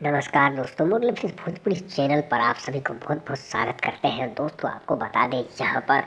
नमस्कार दोस्तों, मुरली film Bhojpuri channel पर आप सभी को बहुत बहुत स्वागत करते हैं। दोस्तों आपको बता दें, यहाँ पर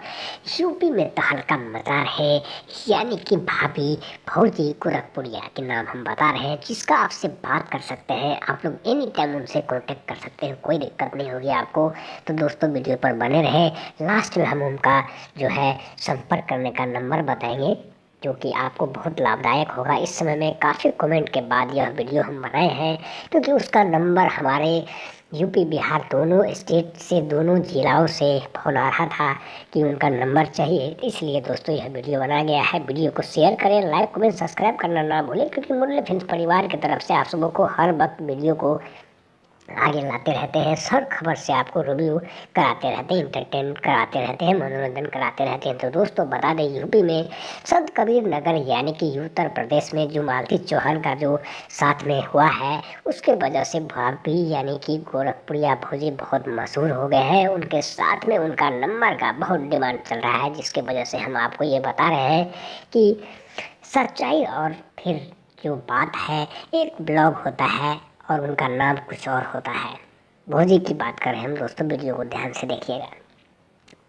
यूपी में तहलका मचा है, यानी कि भाभी फौजी गोरखपुरिया के नाम हम बता रहे हैं, जिसका आपसे बात कर सकते हैं। आप लोग एनी टाइम उनसे कांटेक्ट कर सकते हैं, कोई दिक्कत नहीं होगी आपको। तो दोस्तों वीडियो पर बने रहे, लास्ट में हम उनका जो है संपर्क करने का नंबर बताएंगे, जो कि आपको बहुत लाभदायक होगा। इस समय में काफ़ी कमेंट के बाद यह वीडियो हम बनाए हैं, क्योंकि उसका नंबर हमारे यूपी बिहार दोनों स्टेट से, दोनों जिलाओं से फ़ोन आ रहा था कि उनका नंबर चाहिए। इसलिए दोस्तों यह वीडियो बनाया गया है। वीडियो को शेयर करें, लाइक कमेंट सब्सक्राइब करना ना भूलें, क्योंकि मुरली फिल्म परिवार की तरफ से आप सबों को हर वक्त वीडियो को आगे लाते रहते हैं। हर खबर से आपको रिव्यू कराते रहते हैं, इंटरटेन कराते रहते हैं, मनोरंजन कराते रहते हैं। तो दोस्तों बता दें, यूपी में संत कबीर नगर यानी कि उत्तर प्रदेश में जो मालती चौहान का जो साथ में हुआ है, उसके वजह से भाभी यानी कि गोरखपुरिया भौजी बहुत मशहूर हो गए हैं। उनके साथ में उनका नंबर का बहुत डिमांड चल रहा है, जिसके वजह से हम आपको ये बता रहे हैं कि सच्चाई और फिर जो बात है, एक ब्लॉग होता है और उनका नाम कुछ और होता है। भौजी की बात करें हम दोस्तों, वीडियो को ध्यान से देखिएगा,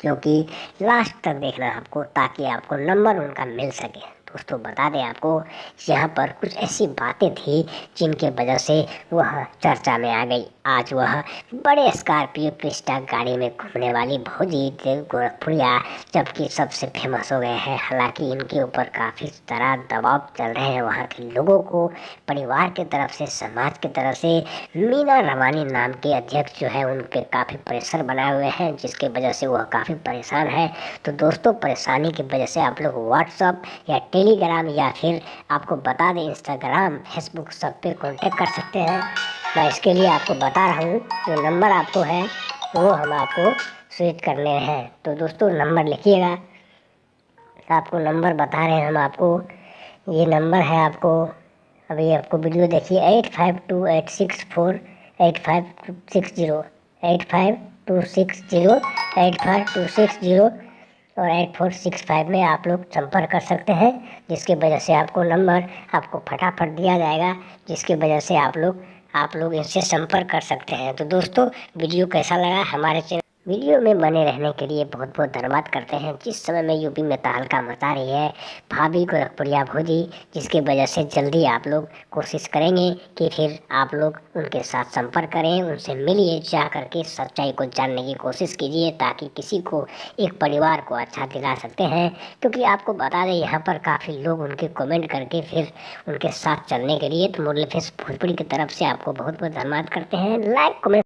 क्योंकि लास्ट तक देखना आपको, ताकि आपको नंबर उनका मिल सके। दोस्तों बता दें आपको, यहाँ पर कुछ ऐसी बातें थी जिनके वजह से वह चर्चा में आ गई। आज वह बड़े स्कॉर्पियो क्रिस्टा गाड़ी में घूमने वाली भौजी गोरखपुरिया जबकि सबसे फेमस हो गए हैं। हालांकि इनके ऊपर काफ़ी तरह दबाव चल रहे हैं वहाँ के लोगों को, परिवार की तरफ से, समाज की तरफ से। मीना रवानी नाम के अध्यक्ष जो है, उनके काफ़ी प्रेशर बनाए हुए हैं, जिसके वजह से वह काफ़ी परेशान है। तो दोस्तों परेशानी की वजह से आप लोग व्हाट्सअप या टेलीग्राम या फिर आपको बता दें इंस्टाग्राम, फेसबुक सब पे कांटेक्ट कर सकते हैं। मैं इसके लिए आपको बता रहा हूँ, जो नंबर आपको है वो हम आपको स्विच करने हैं। तो दोस्तों नंबर लिखिएगा, आपको नंबर बता रहे हैं हम आपको। ये नंबर है आपको, अभी आपको वीडियो देखिए, 8528648560, 8526085260 और 8465 में आप लोग संपर्क कर सकते हैं, जिसकी वजह से आपको नंबर आपको फटाफट दिया जाएगा, जिसकी वजह से आप लोग इनसे संपर्क कर सकते हैं। तो दोस्तों वीडियो कैसा लगा, हमारे चैनल वीडियो में बने रहने के लिए बहुत बहुत धन्यवाद करते हैं। जिस समय में यूपी में तहलका मचा रही है भाभी गोरखपुरिया भौजी, जिसकी वजह से जल्दी आप लोग कोशिश करेंगे कि फिर आप लोग उनके साथ संपर्क करें, उनसे मिलिए, जा करके सच्चाई को जानने की कोशिश कीजिए, ताकि किसी को, एक परिवार को अच्छा दिला सकते हैं। क्योंकि आपको बता दें, यहाँ पर काफ़ी लोग उनके कमेंट करके फिर उनके साथ चलने के लिए। तो मुरली फिल्म भोजपुरी की तरफ से आपको बहुत बहुत धन्यवाद करते हैं। Like comment